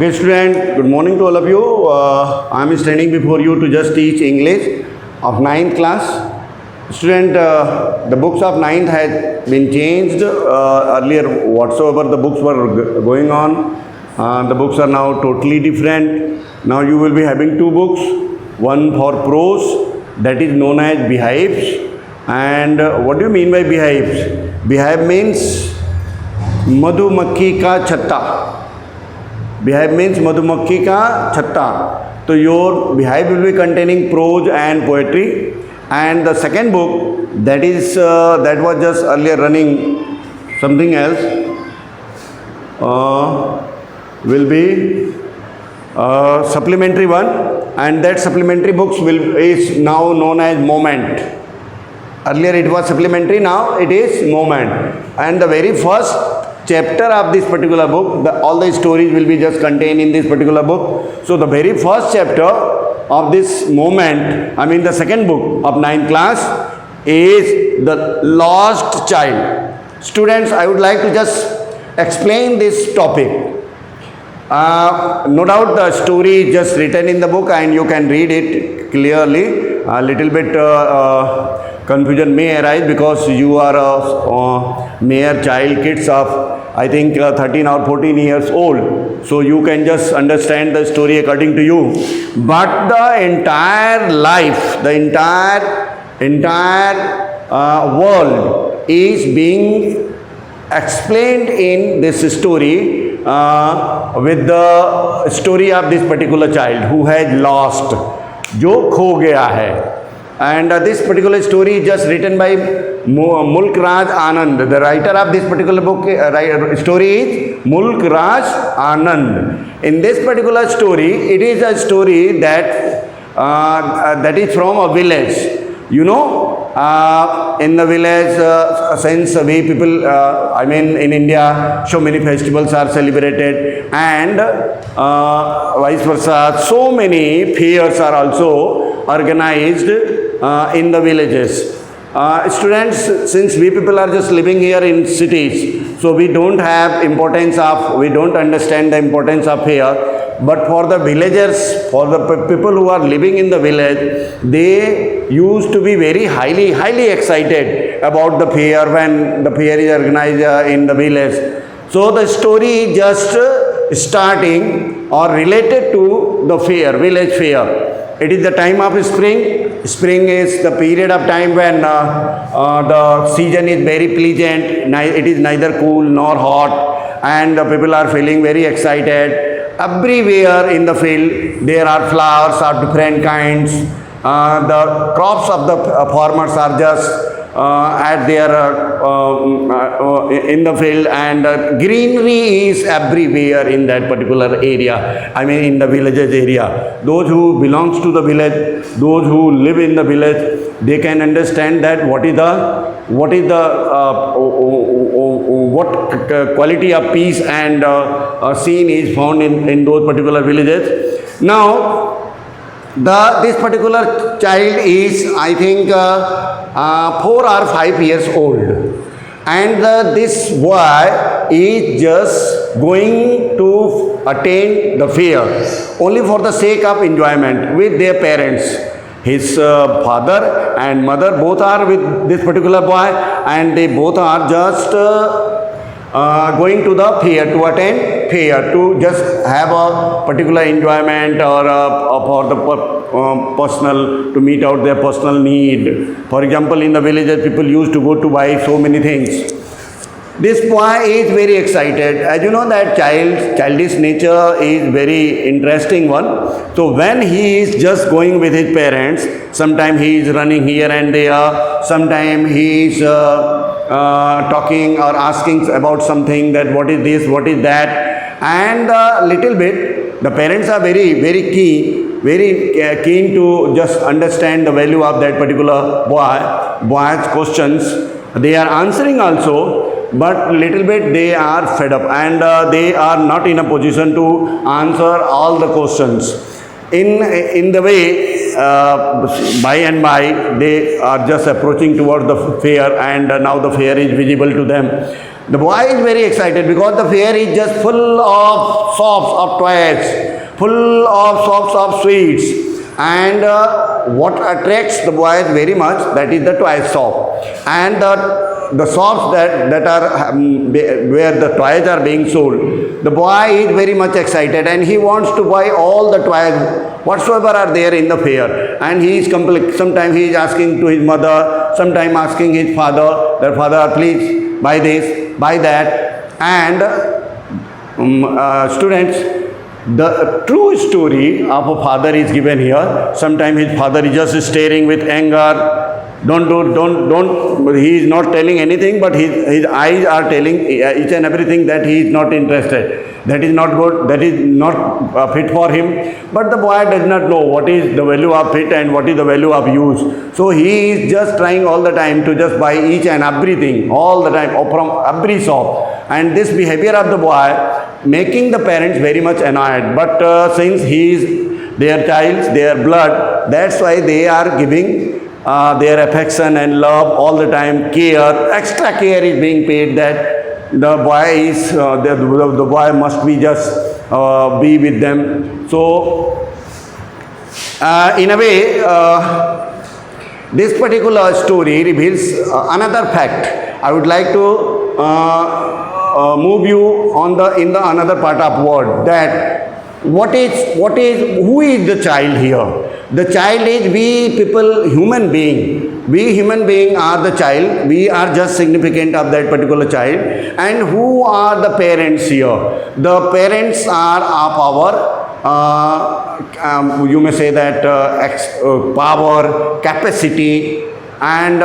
Okay, student, good morning to all of you. I am standing before you to just teach English of 9th class. Student, the books of 9th had been changed. Earlier, whatsoever the books were going on, the books are now totally different. Now you will be having two books. One for prose, that is known as Beehives. And what do you mean by beehives? Beehive means मधुमक्खी का छत्ता. Beehive means मधुमक्खी का छत्ता. So your beehive will be containing prose and poetry. And the second book, that is that was just earlier running something else, will be supplementary one, and that supplementary books is now known as Moment. Earlier it was supplementary, now it is Moment. And the very first chapter of this particular book, all the stories will be just contained in this particular book. So the very first chapter of this Moment, I mean the second book of 9th class, is the lost child. Students, I would like to just explain this topic. No doubt the story is just written in the book and you can read it clearly. A little bit confusion may arise because you are a mere child, kids of I think 13 or 14 years old. So you can just understand the story according to you. But the entire life, the entire world is being explained in this story with the story of this particular child who has lost, जो खो गया है. And this particular story is just written by Mulk Raj Anand. The writer of this particular book story is Mulk Raj Anand. In this particular story, it is a story that that is from a village. You know, in the village, since we people, I mean in India, so many festivals are celebrated, and vice versa, so many fairs are also organized in the villages. Students, since we people are just living here in cities, so we don't have importance of, we don't understand the importance of fair. But for the villagers, for the people who are living in the village, they used to be very highly excited about the fair when the fair is organized in the village. So the story is just starting or related to the fair, village fair. It is the time of spring. Spring is the period of time when the season is very pleasant. It is neither cool nor hot, and the people are feeling very excited. Everywhere in the field there are flowers of different kinds. The crops of the farmers are just at their in the field, and greenery is everywhere in that particular area. I mean in the villages area. Those who belongs to the village, those who live in the village, they can understand that what quality of peace and scene is found in those particular villages. Now, this particular child is, I think, 4 or 5 years old, and this boy is just going to attend the fair only for the sake of enjoyment with their parents. His father and mother both are with this particular boy, and they both are just going to the fair to attend fair, to just have a particular enjoyment or for the personal, to meet out their personal need. For example, in the villages, people used to go to buy so many things. This boy is very excited. As you know that childish nature is very interesting one. So when he is just going with his parents, sometimes he is running here and there, sometimes he is talking or asking about something, that what is this, what is that, and little bit the parents are very keen to just understand the value of that particular boy's questions. They are answering also, but little bit they are fed up, and they are not in a position to answer all the questions. In the way, by and by, they are just approaching towards the fair, and now the fair is visible to them. The boy is very excited because the fair is just full of shops of toys, full of shops of sweets. And what attracts the boy very much, that is the toy shop. And the shops that are where the toys are being sold, the boy is very much excited and he wants to buy all the toys whatsoever are there in the fair. And he is sometimes he is asking to his mother, sometimes asking his father, their father, please buy this, buy that. And students, the true story of a father is given here. Sometimes his father is just staring with anger. Don't. He is not telling anything, but his eyes are telling each and everything that he is not interested. That is not good. That is not fit for him. But the boy does not know what is the value of fit and what is the value of use. So he is just trying all the time to just buy each and everything all the time from every shop. And this behavior of the boy making the parents very much annoyed. But since he is their child, their blood, that's why they are giving their affection and love all the time, care, extra care is being paid, that the boy is, the boy must be just be with them. So, in a way, this particular story reveals another fact. I would like to move you on in the another part of word, that who is the child here? The child is we people, human being. We human being are the child. We are just significant of that particular child. And who are the parents here? The parents are of our, you may say that power, capacity. And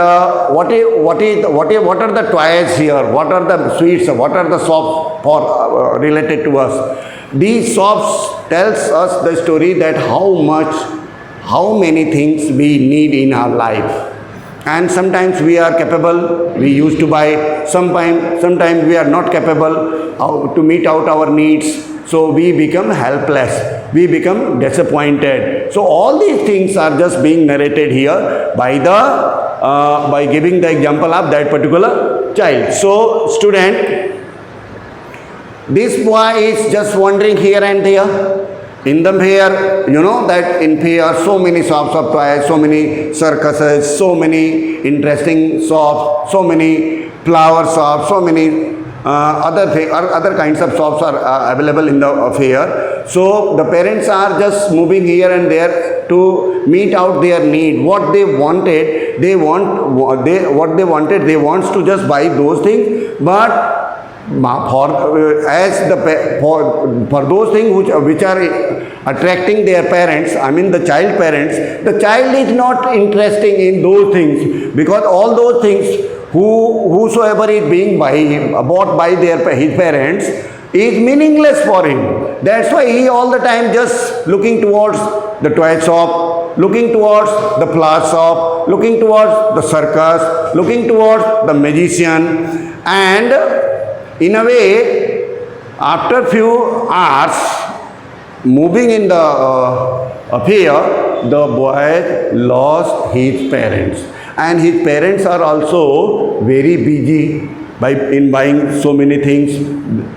what are the toys here? What are the sweets? What are the shops for related to us? These shops tells us the story that how many things we need in our life. And sometimes we are capable, we used to buy, sometimes we are not capable to meet out our needs. So we become helpless, we become disappointed. So all these things are just being narrated here by giving the example of that particular child. So student, this boy is just wandering here and there. In the fair, you know that in fair so many shops of toys, so many circuses, so many interesting shops, so many flower shops, so many other kinds of shops are available in the fair. So the parents are just moving here and there to meet out their need. What they wanted, they want to just buy those things. But for those things which are attracting their parents, I mean the child parents, the child is not interested in those things, because all those things whosoever is being bought by his parents is meaningless for him. That's why he all the time just looking towards the toy shop, looking towards the flower shop, looking towards the circus, looking towards the magician. And in a way, after few hours moving in the fair, the boy lost his parents. And his parents are also very busy in buying so many things.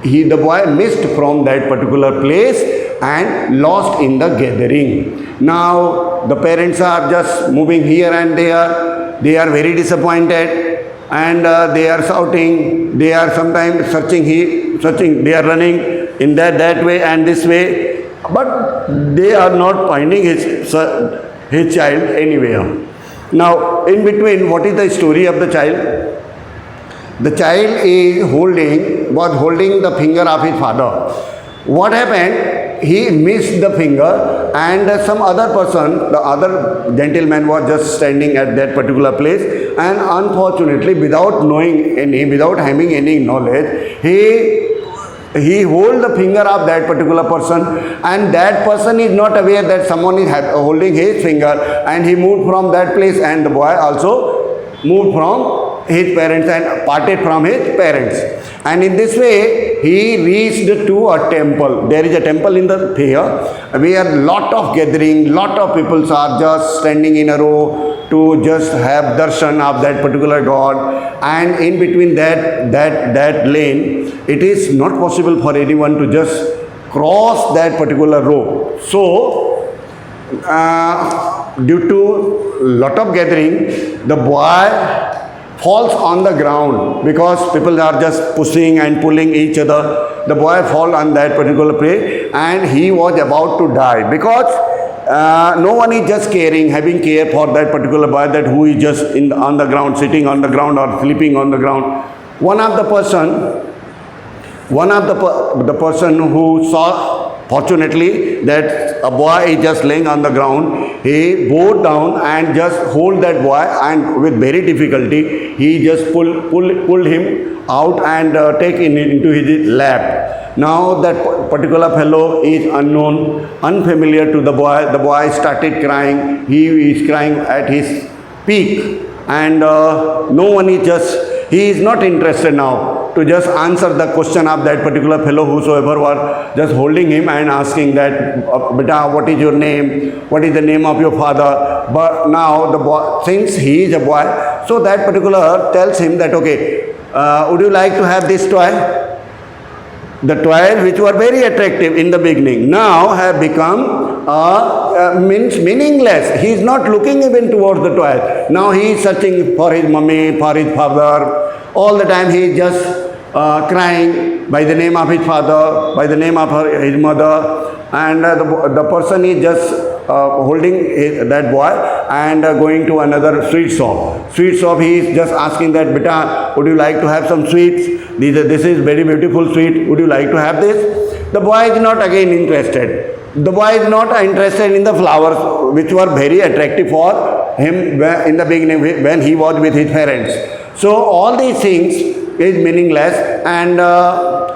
The boy missed from that particular place and lost in the gathering. Now the parents are just moving here and there. They are very disappointed. And they are shouting, they are sometimes searching, they are running in that way and this way, but they are not finding his child anywhere. Now, in between, what is the story of the child? The child was holding the finger of his father. What happened? He missed the finger, and some other person, the other gentleman, was just standing at that particular place, and unfortunately, without having any knowledge, he hold the finger of that particular person, and that person is not aware that someone is holding his finger, and he moved from that place, and the boy also moved from his parents and parted from his parents. And in this way, he reached to a temple. There is a temple in the fair where lot of gathering, lot of people are just standing in a row to just have darshan of that particular God, and in between that lane, it is not possible for anyone to just cross that particular road. So, due to lot of gathering, the boy falls on the ground because people are just pushing and pulling each other. The boy fall on that particular place and he was about to die because no one is just caring, having care for that particular boy, that who is just on the ground, sitting on the ground or sleeping on the ground. One of the person who saw, fortunately, that a boy is just laying on the ground, he bowed down and just hold that boy, and with very difficulty he just pulled him out and take him into his lap. Now that particular fellow is unknown, unfamiliar to the boy. The boy started crying. He is crying at his peak, and no one is just, he is not interested now to just answer the question of that particular fellow, whosoever were just holding him and asking that, beta, what is your name? What is the name of your father? But now the boy, since he is a boy, so that particular tells him that, okay, would you like to have this toy? The toys which were very attractive in the beginning now have become meaningless. He is not looking even towards the toys. Now he is searching for his mummy, for his father. All the time he is just crying by the name of his father, by the name of his mother, and the person is just holding that boy and going to another sweet shop. Sweet shop, he is just asking that, beta, would you like to have some sweets? This is very beautiful sweet. Would you like to have this? The boy is not again interested. The boy is not interested in the flowers which were very attractive for him in the beginning when he was with his parents. So all these things is meaningless, and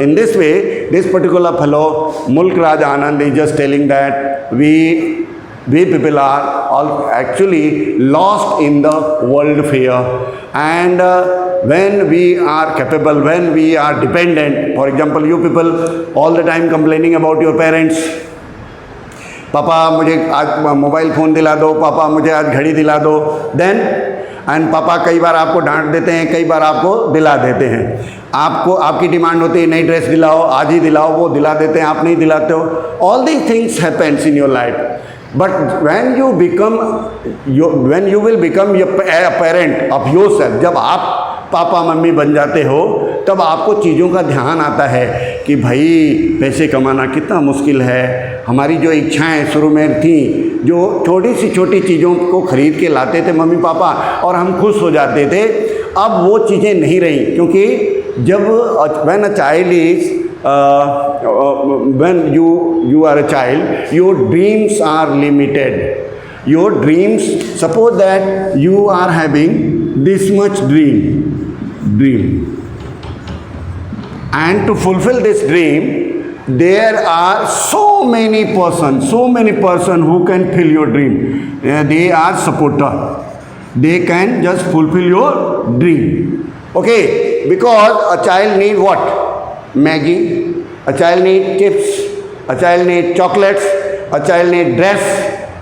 in this way, this particular fellow, Mulk Raj Anand, is just telling that we people are all actually lost in the world fear, and when we are capable, when we are dependent, for example, you people all the time complaining about your parents, पापा मुझे आज mobile phone दिला दो, पापा मुझे आज घड़ी दिला दो, देन एंड पापा कई बार आपको डांट देते हैं, कई बार आपको दिला देते हैं. आपको आपकी डिमांड होती है नई ड्रेस दिलाओ, आज ही दिलाओ, वो दिला देते हैं, आप नहीं दिलाते हो. All these things happens in your life. But when you will become a parent of yourself, जब आप पापा मम्मी बन जाते हो, तब आपको चीज़ों का ध्यान आता है कि भाई पैसे कमाना कितना मुश्किल है. हमारी जो इच्छाएं शुरू में थी, जो छोटी चीज़ों को खरीद के लाते थे मम्मी पापा और हम खुश हो जाते थे, अब वो चीज़ें नहीं रही. क्योंकि जब when a child is when you are a child, your dreams are limited. Your dreams, suppose that you are having this much dream, and to fulfill this dream, there are so many persons who can fill your dream. They are supporter. They can just fulfill your dream. Okay, because a child need what? Maggie, a child need chips, a child need chocolates, a child need dress,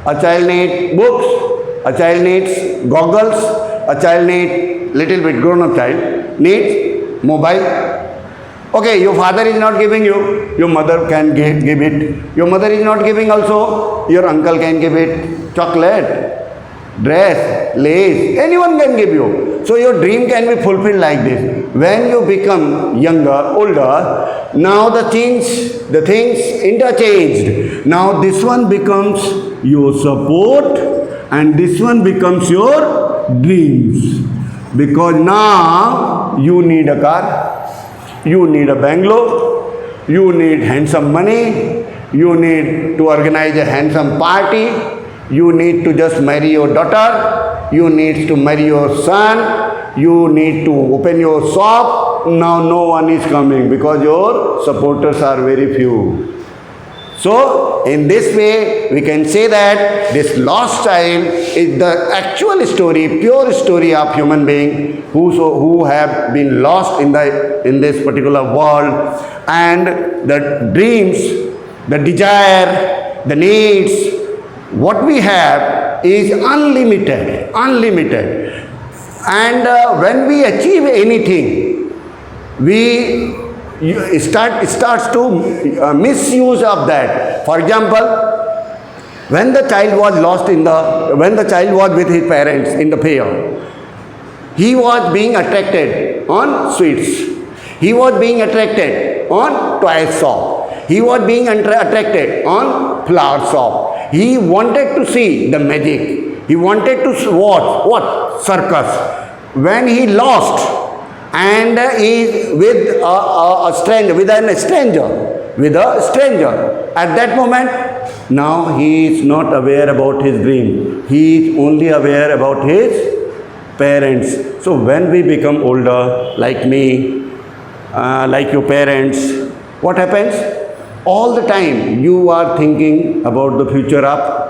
a child need books, a child needs goggles, a child need little bit grown up child needs mobile. Okay, your father is not giving you, your mother can give it. Your mother is not giving also, your uncle can give it. Chocolate, dress, lace, anyone can give you. So your dream can be fulfilled like this. When you become younger, older, now the things interchanged. Now this one becomes your support and this one becomes your dreams. Because now you need a car, you need a bungalow, you need handsome money, you need to organize a handsome party, you need to just marry your daughter, you need to marry your son, you need to open your shop. Now no one is coming because your supporters are very few. So in this way we can say that this lost child is the actual story, pure story of human being who have been lost in this particular world, and the dreams, the desire, the needs, what we have is unlimited, unlimited. And when we achieve anything, it starts to misuse of that. For example, when the child was with his parents in the fair, he was being attracted on sweets. He was being attracted on toy shop. He was being attracted on flower shop. He wanted to see the magic. He wanted to watch what? Circus. When he lost and is with a stranger, with a stranger, at that moment, now he is not aware about his dream. He is only aware about his parents. So when we become older, like me, like your parents, what happens? All the time you are thinking about the future of,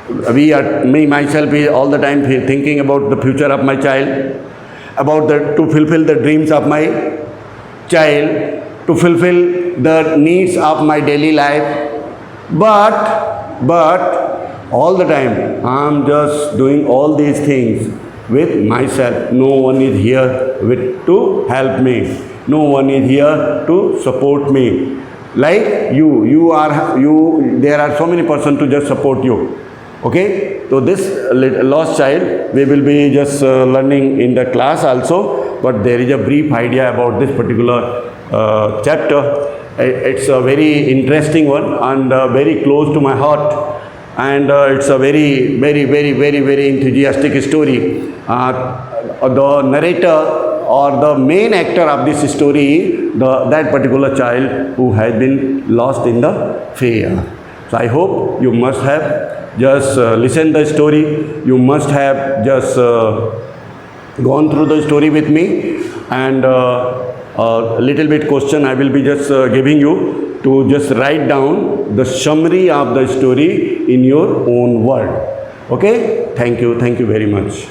myself is all the time thinking about the future of my child, about to fulfill the dreams of my child, to fulfill the needs of my daily life. But all the time I'm just doing all these things with myself. No one is here to help me. No one is here to support me. Like there are so many persons to just support you. Okay, so this lost child, we will be just learning in the class also, but there is a brief idea about this particular chapter. It's a very interesting one and very close to my heart, and it's a very, very, very, very, very enthusiastic story. The narrator or the main actor of this story is that particular child who has been lost in the fair. So I hope you must have just listened the story. You must have just gone through the story with me, and a little bit question I will be just giving you to just write down the summary of the story in your own word. Okay? Thank you very much.